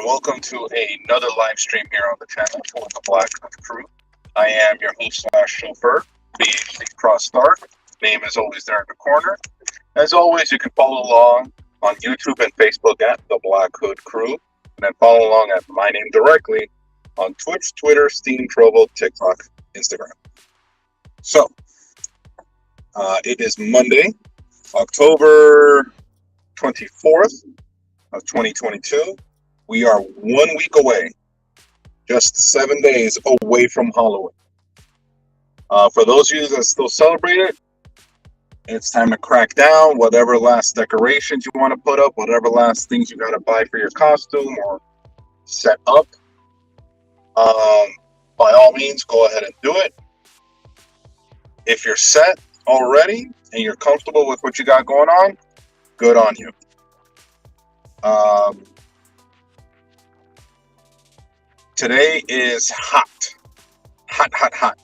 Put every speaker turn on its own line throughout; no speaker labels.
welcome to another live stream here on the channel for the Black Hood Crew. I am your host slash chauffeur, BHCxDark. Name is always there in the corner. As always, you can follow along on YouTube and Facebook at the Black Hood Crew, and then follow along at my name directly on Twitch, Twitter, Steam, Trovo, TikTok, Instagram. So, it is Monday, October 24th of 2022. We are 1 week away, just 7 days away from Halloween. For those of you that still celebrate it, it's time to crack down whatever last decorations you want to put up, whatever last things you got to buy for your costume or set up. By all means, go ahead and do it. If you're set already and you're comfortable with what you got going on, good on you. Today is hot. Hot.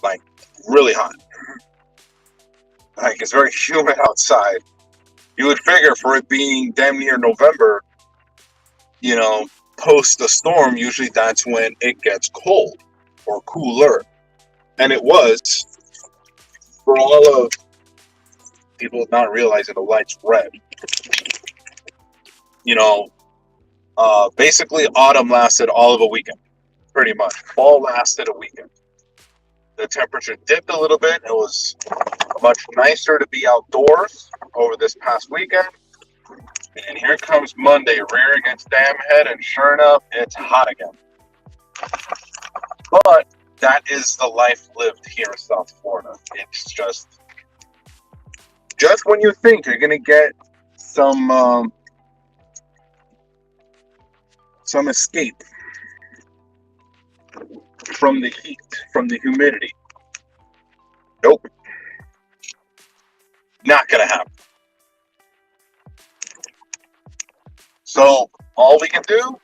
Like, really hot. Like, it's very humid outside. You would figure for it being damn near November, post the storm, usually that's when it gets cold or cooler. And it was, for all of people not realizing the light's red. Basically autumn lasted all of a weekend, pretty much. Fall lasted a weekend. The temperature dipped a little bit. It was much nicer to be outdoors over this past weekend. And here comes Monday, rear against damn head, and sure enough, it's hot again. But that is the life lived here in South Florida. It's just when you think you're gonna get some escape from the heat, from the humidity. Nope. Not gonna happen. So all we can do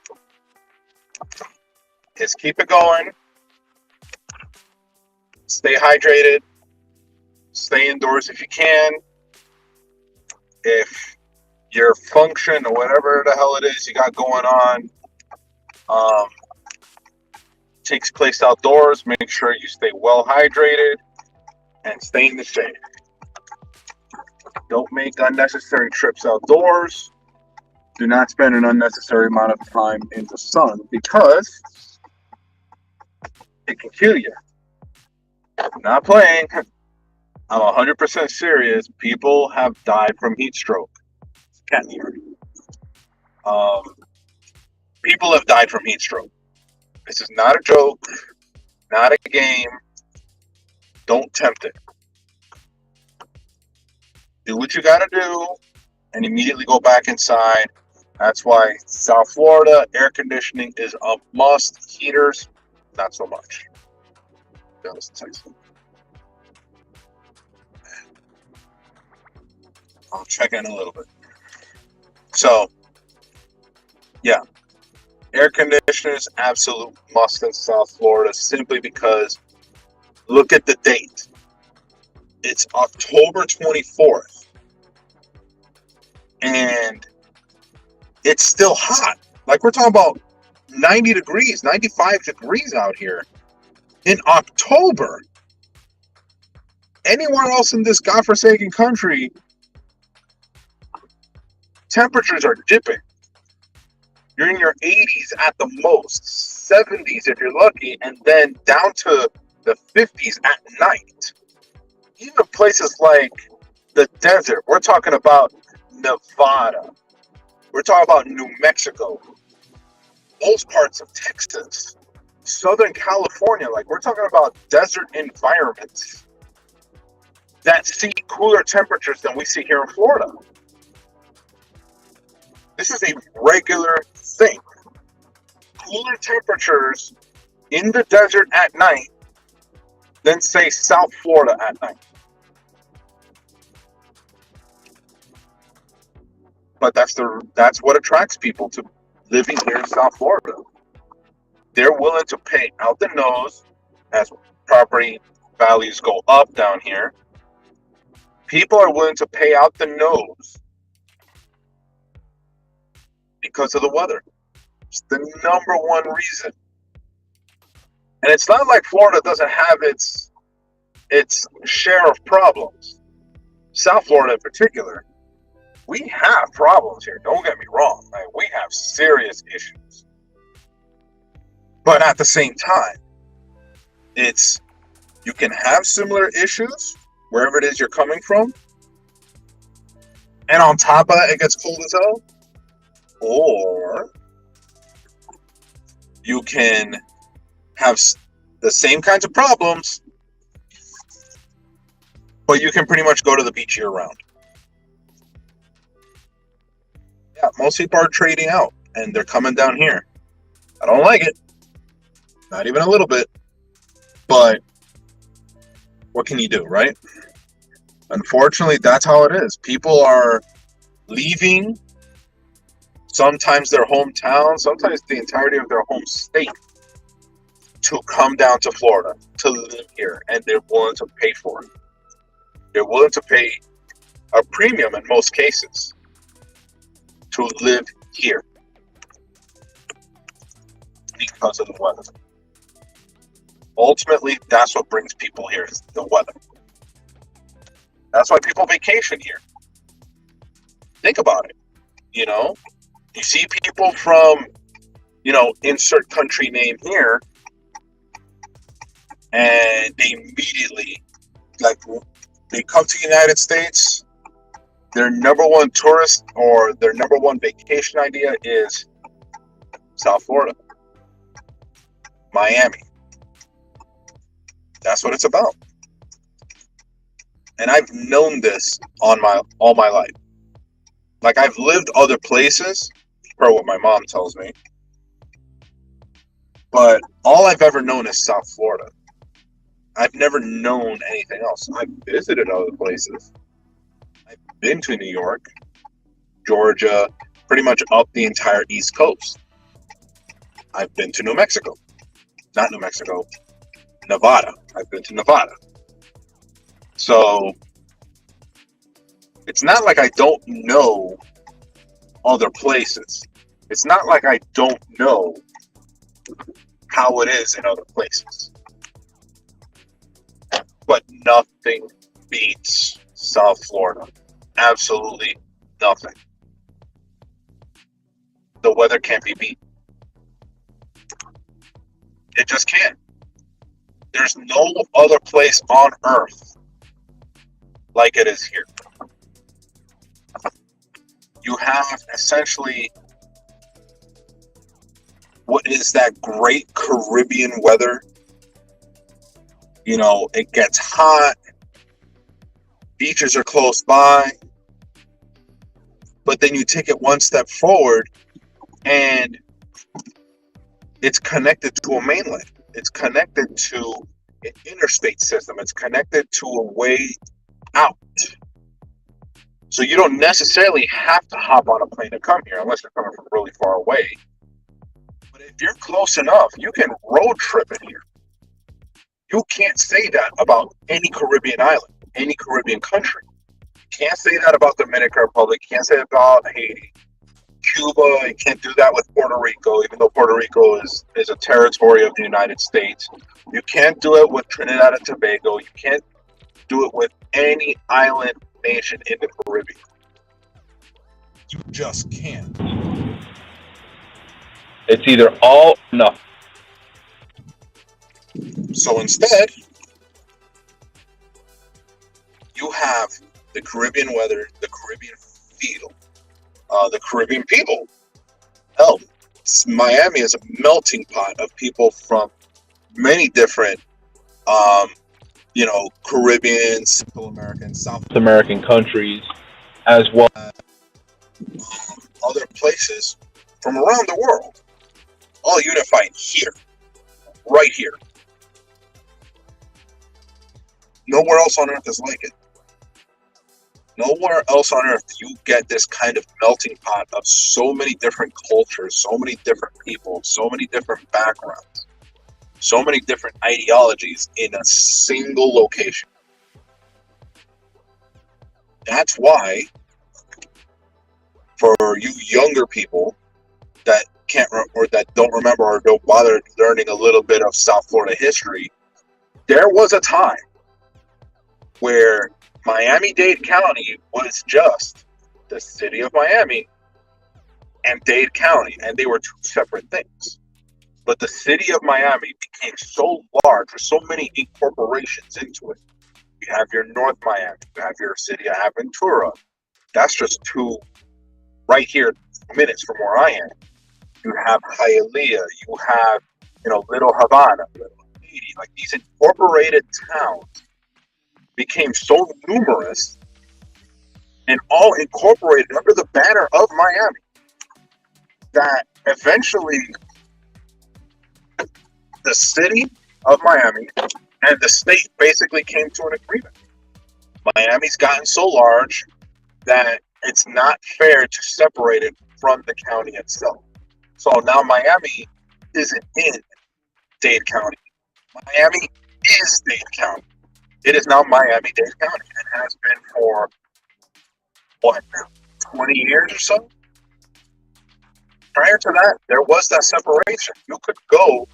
is keep it going, stay hydrated, stay indoors if you can. If your function or whatever the hell it is you got going on takes place outdoors, make sure you stay well hydrated and stay in the shade. Don't make unnecessary trips outdoors. Do not spend an unnecessary amount of time in the sun because it can kill you. I'm not playing. I'm 100% serious. People have died from heat stroke. Can't hear. People have died from heat stroke. This is not a joke, not a game. Don't tempt it. Do what you gotta do and immediately go back inside. That's why South Florida air conditioning is a must. Heaters, not so much. That was Texas. I'll check in a little bit. So, yeah. Air conditioner is absolute must in South Florida simply because look at the date. It's October 24th. And it's still hot. Like we're talking about 90 degrees, 95 degrees out here in October. Anywhere else in this godforsaken country, temperatures are dipping. You're in your 80s at the most, 70s if you're lucky, and then down to the 50s at night. Even places like the desert, we're talking about Nevada, we're talking about New Mexico, those parts of Texas, Southern California, like we're talking about desert environments that see cooler temperatures than we see here in Florida. This is a regular thing. Cooler temperatures in the desert at night than, say, South Florida at night. But that's what attracts people to living here in South Florida. They're willing to pay out the nose as property values go up down here. People are willing to pay out the nose Because of the weather. It's the number one reason. And it's not like Florida doesn't have its share of problems. South Florida in particular, we have problems here. Don't get me wrong. Like, we have serious issues. But at the same time, you can have similar issues wherever it is you're coming from. And on top of that, it gets cold as hell. Or you can have the same kinds of problems, but you can pretty much go to the beach year round. Yeah, most people are trading out and they're coming down here. I don't like it. Not even a little bit. But what can you do, right? Unfortunately, that's how it is. People are leaving sometimes their hometown, sometimes the entirety of their home state to come down to Florida, to live here, and they're willing to pay for it. They're willing to pay a premium in most cases to live here because of the weather. Ultimately, that's what brings people here, is the weather. That's why people vacation here. Think about it. You know, you see people from, insert country name here, and they immediately, they come to the United States, their number one tourist or their number one vacation idea is South Florida, Miami. That's what it's about. And I've known this all my life. Like, I've lived other places, per what my mom tells me, but all I've ever known is South Florida. I've never known anything else. I've visited other places. I've been to New York, Georgia, pretty much up the entire East Coast. I've been to Nevada. I've been to Nevada. So it's not like I don't know other places. It's not like I don't know how it is in other places. But nothing beats South Florida. Absolutely nothing. The weather can't be beat. It just can't. There's no other place on earth like it is here. You have essentially what is that great Caribbean weather. It gets hot, beaches are close by, but then you take it one step forward and it's connected to a mainland. It's connected to an interstate system. It's connected to a way out. So you don't necessarily have to hop on a plane to come here unless you're coming from really far away. But if you're close enough, you can road trip it here. You can't say that about any Caribbean island, any Caribbean country. You can't say that about the Dominican Republic. You can't say that about Haiti, Cuba. You can't do that with Puerto Rico, even though Puerto Rico is a territory of the United States. You can't do it with Trinidad and Tobago. You can't do it with any island nation in the Caribbean. You just can't. It's either all or nothing. So instead, you have the Caribbean weather, the Caribbean feel, the Caribbean people. Hell, Miami is a melting pot of people from many different, Caribbean, Central American, South American countries, as well as other places from around the world, all unified here, right here. Nowhere else on earth is like it. Nowhere else on earth do you get this kind of melting pot of so many different cultures, so many different people, so many different backgrounds, so many different ideologies in a single location. That's why, for you younger people, that or that don't remember or don't bother learning a little bit of South Florida history, there was a time where Miami-Dade County was just the city of Miami and Dade County, and they were two separate things. But the city of Miami became so large with so many incorporations into it. You have your North Miami, you have your city of Aventura. That's just two right here, minutes from where I am. You have Hialeah, you have, Little Havana, Little Haiti. Like these incorporated towns became so numerous and all incorporated under the banner of Miami that eventually the city of Miami and the state basically came to an agreement. Miami's gotten so large that it's not fair to separate it from the county itself. So now Miami isn't in Dade County. Miami is Dade County. It is now Miami-Dade County and has been for, 20 years or so? Prior to that, there was that separation. You could go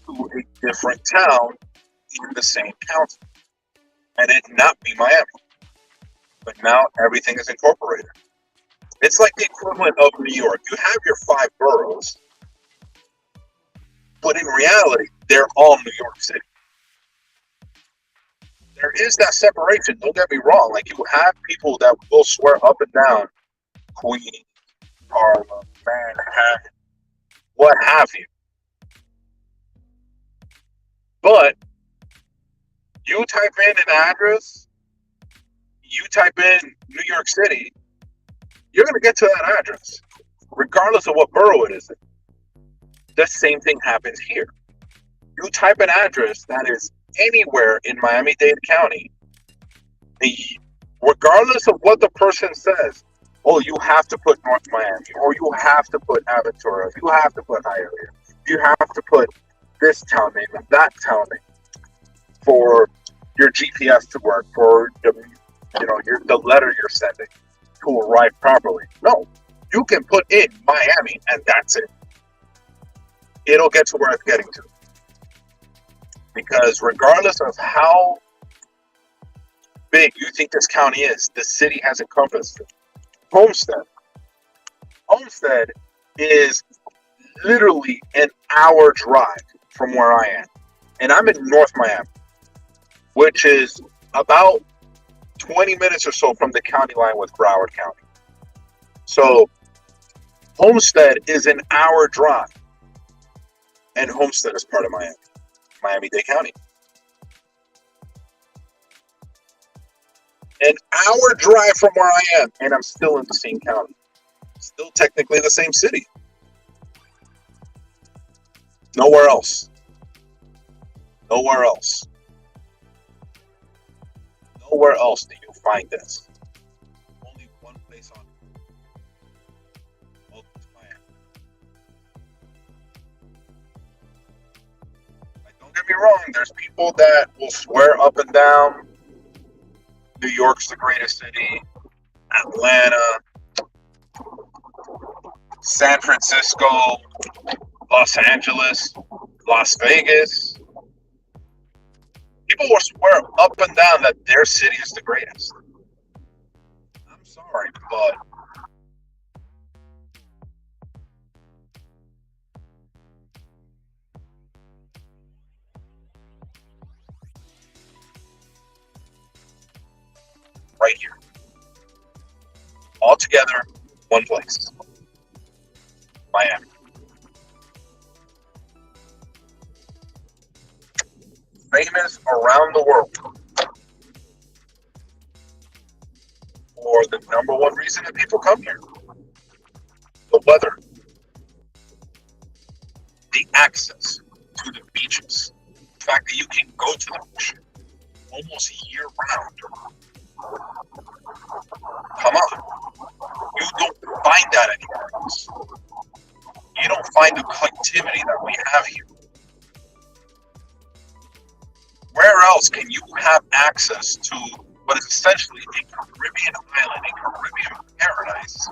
to a different town in the same county and it not be Miami. But now everything is incorporated. It's like the equivalent of New York. You have your 5 boroughs, but in reality, they're all New York City. There is that separation, don't get me wrong. Like, you have people that will swear up and down Queens, Harlem, Manhattan, what have you. But you type in an address, you type in New York City, you're going to get to that address, regardless of what borough it is in. The same thing happens here. You type an address that is anywhere in Miami-Dade County, regardless of what the person says, oh, you have to put North Miami, or you have to put Aventura, you have to put Hialeah, you have to put this town name and that town name for your GPS to work, for the letter you're sending to arrive properly. No, you can put in Miami and that's it. It'll get to where it's getting to. Because regardless of how big you think this county is, the city has encompassed it. Homestead is literally an hour drive from where I am. And I'm in North Miami, which is about 20 minutes or so from the county line with Broward County. So Homestead is an hour drive. And Homestead is part of Miami-Dade County. An hour drive from where I am, and I'm still in the same county. Still technically the same city. Nowhere else. Nowhere else. Nowhere else do you find this. Only one place on earth. Welcome to Miami. Like, don't get me wrong, there's people that will swear up and down New York's the greatest city, Atlanta, San Francisco, Los Angeles, Las Vegas. People will swear up and down that their city is the greatest. I'm sorry, but right here. All together, one place. Miami. Famous around the world for the number one reason that people come here. The weather. The access to the beaches. The fact that you can go to the ocean almost year round. Come on. You don't find that anywhere else. You don't find the connectivity that we have here. Where else can you have access to what is essentially a Caribbean island, a Caribbean paradise,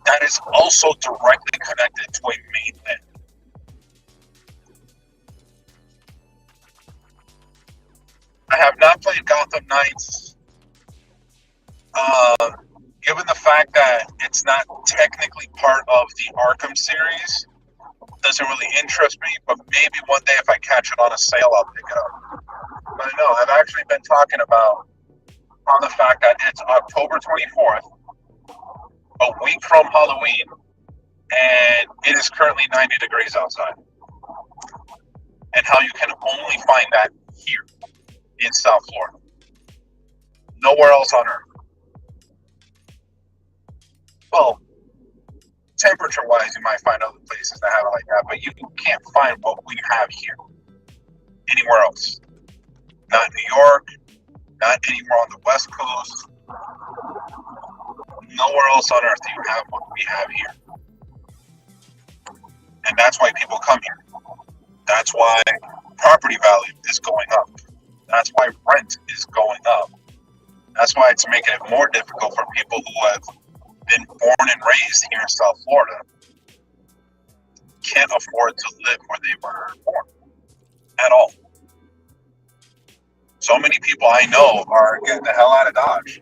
that is also directly connected to a mainland. I have not played Gotham Knights. Given the fact that it's not technically part of the Arkham series, doesn't really interest me, but maybe one day if I catch it on a sale, I'll pick it up. But no, I've actually been talking about on the fact that it's October 24th, a week from Halloween, and it is currently 90 degrees outside. And how you can only find that here in South Florida. Nowhere else on Earth. Well, temperature-wise, you might find other places that have it like that, but you can't find what we have here anywhere else. Not New York, not anywhere on the West Coast. Nowhere else on Earth do you have what we have here. And that's why people come here. That's why property value is going up. That's why rent is going up. That's why it's making it more difficult for people who have been born and raised here in South Florida, can't afford to live where they were born at all. So many people I know are getting the hell out of Dodge.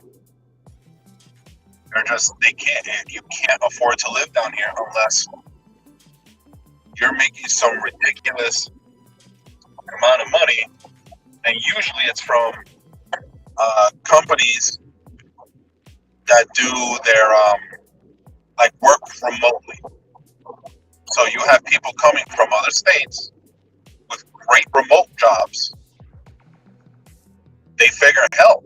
You can't afford to live down here unless you're making some ridiculous amount of money, and usually it's from companies that do their work remotely. So you have people coming from other states with great remote jobs. They figure, hell,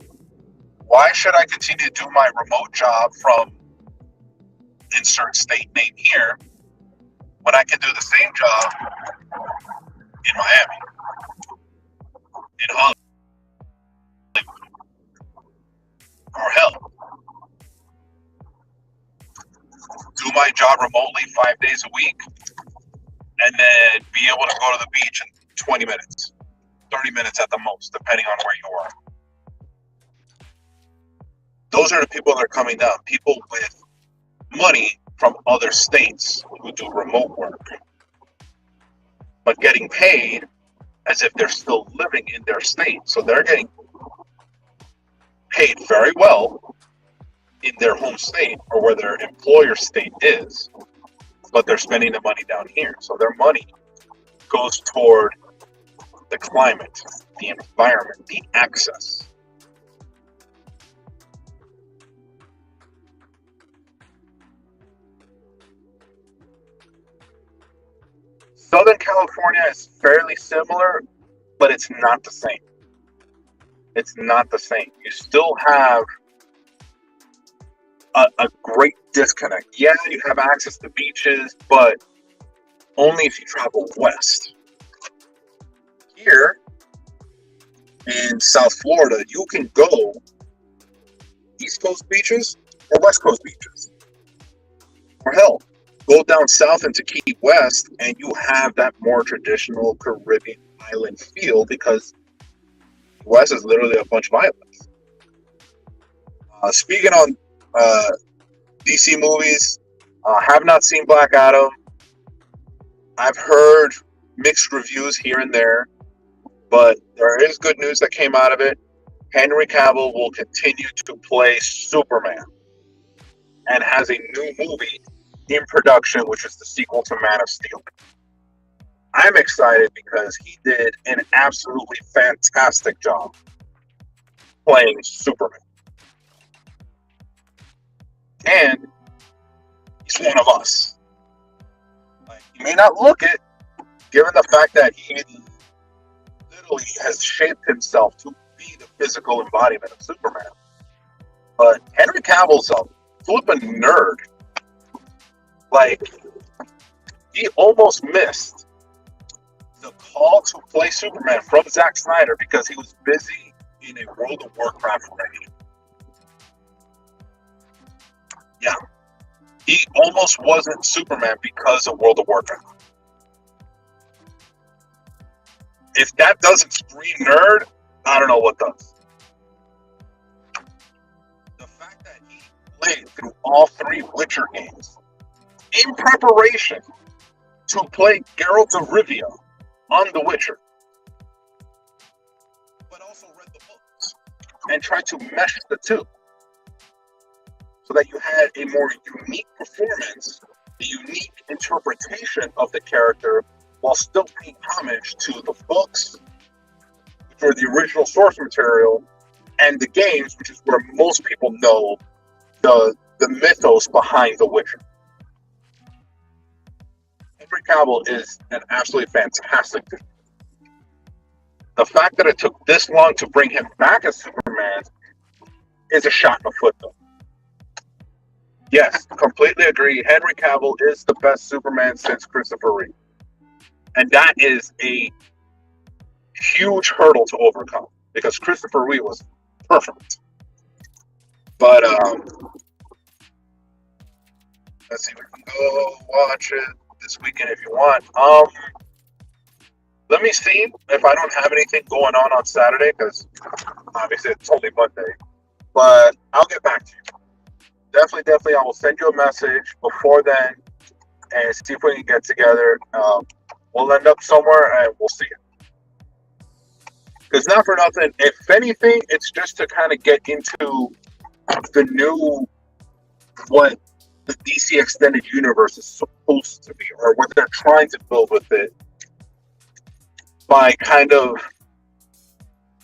why should I continue to do my remote job from insert state name here when I can do the same job in Miami, in Hollywood, or hell, do my job remotely 5 days a week and then be able to go to the beach in 20 minutes, 30 minutes at the most, depending on where you are. Those are the people that are coming down, people with money from other states who do remote work, but getting paid as if they're still living in their state. So they're getting paid very well in their home state or where their employer state is, but they're spending the money down here. So their money goes toward the climate, the environment, the access. Southern California is fairly similar, but it's not the same. It's not the same. You still have a great disconnect. Yeah, you have access to beaches, but only if you travel west. Here in South Florida, you can go East Coast beaches or West Coast beaches. Or hell, go down south into Key West and you have that more traditional Caribbean island feel because West is literally a bunch of islands. Speaking on DC movies, have not seen Black Adam. I've heard mixed reviews here and there, but there is good news that came out of it. Henry Cavill will continue to play Superman and has a new movie in production, which is the sequel to Man of Steel. I'm excited because he did an absolutely fantastic job playing Superman. And he's one of us. Like, he may not look it, given the fact that he literally has shaped himself to be the physical embodiment of Superman. But Henry Cavill's a flippin' nerd. Like, he almost missed the call to play Superman from Zack Snyder because he was busy in a World of Warcraft raid. Yeah. He almost wasn't Superman because of World of Warcraft. If that doesn't scream nerd, I don't know what does. The fact that he played through all three Witcher games in preparation to play Geralt of Rivia on The Witcher, but also read the books and tried to mesh the two so that you had a more unique performance, a unique interpretation of the character while still paying homage to the books, which were the original source material, and the games, which is where most people know the mythos behind The Witcher. Henry Cavill is an absolutely fantastic dude. The fact that it took this long to bring him back as Superman is a shot in the foot, though. Yes, completely agree. Henry Cavill is the best Superman since Christopher Reeve. And that is a huge hurdle to overcome because Christopher Reeve was perfect. But let's see, we can go watch it this weekend if you want. Let me see if I don't have anything going on Saturday, because obviously it's only Monday. But I'll get back to you. Definitely, I will send you a message before then and see if we can get together. We'll end up somewhere and we'll see it. Because not for nothing, if anything, it's just to kind of get into the new, what the DC Extended Universe is supposed to be, or what they're trying to build with it, by kind of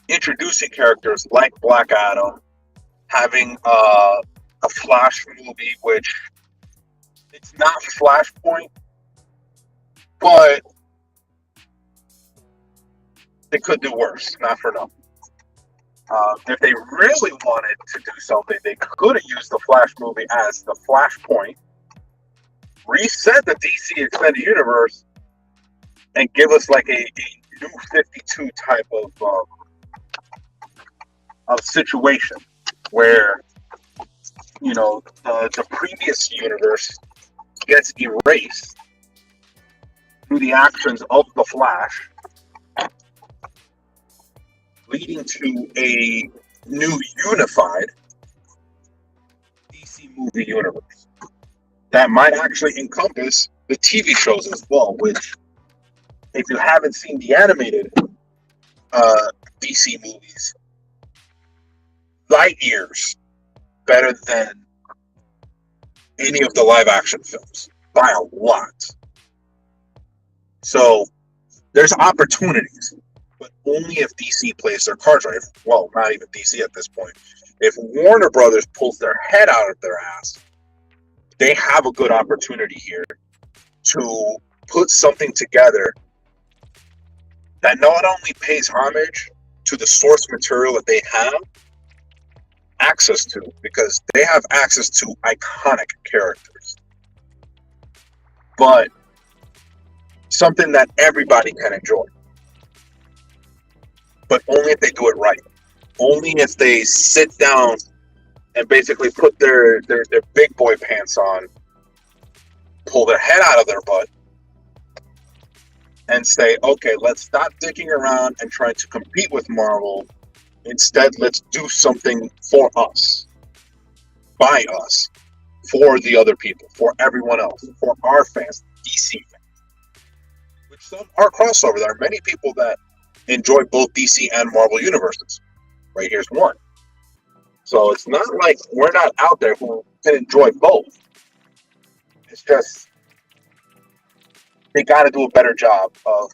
introducing characters like Black Adam, having a Flash movie, which it's not Flashpoint, but they could do worse, not for nothing. If they really wanted to do something, they could have used the Flash movie as the Flashpoint, reset the DC Extended Universe, and give us like a new 52 type of situation where, you know, the previous universe gets erased through the actions of the Flash, leading to a new unified DC movie universe that might actually encompass the TV shows as well, which, if you haven't seen the animated DC movies, light years better than any of the live action films by a lot. So there's opportunities, but only if DC plays their cards right. Well, not even DC at this point. If Warner Brothers pulls their head out of their ass, they have a good opportunity here to put something together that not only pays homage to the source material that they have access to, because they have access to iconic characters, but something that everybody can enjoy. But only if they do it right. Only if they sit down and basically put their big boy pants on, pull their head out of their butt, and say, okay, let's stop dicking around and trying to compete with Marvel. Instead, let's do something for us, by us, for the other people, for everyone else, for our fans, DC fans. Which some are crossover. There are many people that enjoy both DC and Marvel universes. Right here's one. So it's not like we're not out there who can enjoy both. It's just they got to do a better job of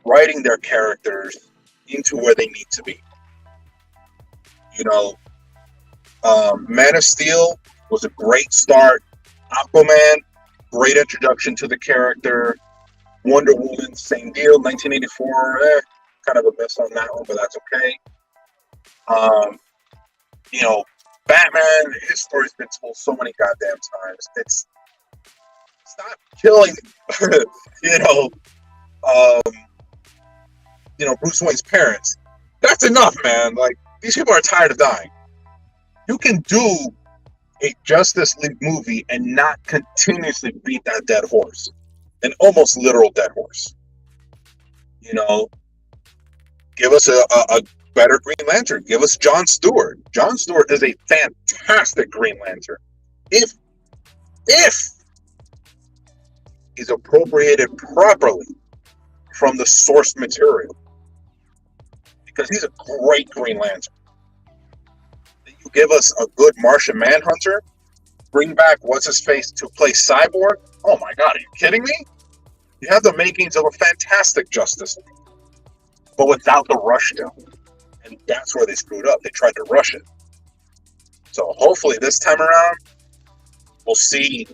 writing their characters into where they need to be. You know, Man of Steel was a great start. Aquaman, great introduction to the character. Wonder Woman, same deal. 1984, kind of a miss on that one, but that's okay. You know, Batman, his story's been told so many goddamn times. It's stop killing, Bruce Wayne's parents. That's enough, man. Like, these people are tired of dying. You can do a Justice League movie and not continuously beat that dead horse. An almost literal dead horse. You know, give us a better Green Lantern. Give us John Stewart. John Stewart is a fantastic Green Lantern. If is appropriated properly from the source material. Because he's a great Green Lantern. You give us a good Martian Manhunter, bring back what's-his-face to play Cyborg. Oh my god, are you kidding me? You have the makings of a fantastic Justice League, but without the rush down. And that's where they screwed up. They tried to rush it. So hopefully this time around, we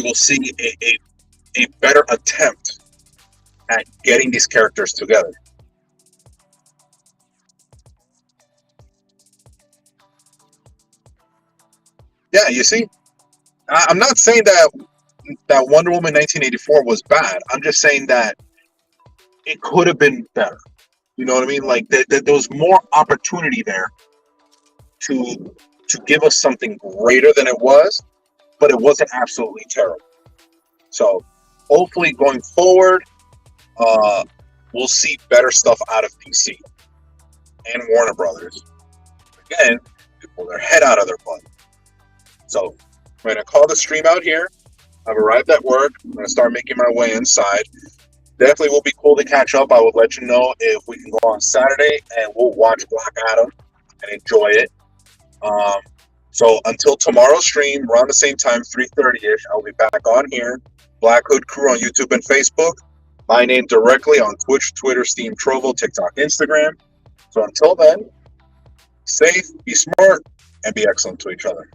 will see a better attempt at getting these characters together. Yeah, you see, I'm not saying that Wonder Woman 1984 was bad. I'm just saying that it could have been better. You know what I mean? Like there was more opportunity there to give us something greater than it was, but it wasn't absolutely terrible. So hopefully going forward, we'll see better stuff out of DC and Warner Brothers. Again, they pull their head out of their butt. So I'm going to call the stream out here. I've arrived at work. I'm going to start making my way inside. Definitely will be cool to catch up. I will let you know if we can go on Saturday and we'll watch Black Adam and enjoy it. So until tomorrow's stream, around the same time, 3:30ish, I'll be back on here. Black Hood Crew on YouTube and Facebook. My name directly on Twitch, Twitter, Steam, Trovo, TikTok, Instagram. So until then, safe, be smart, and be excellent to each other.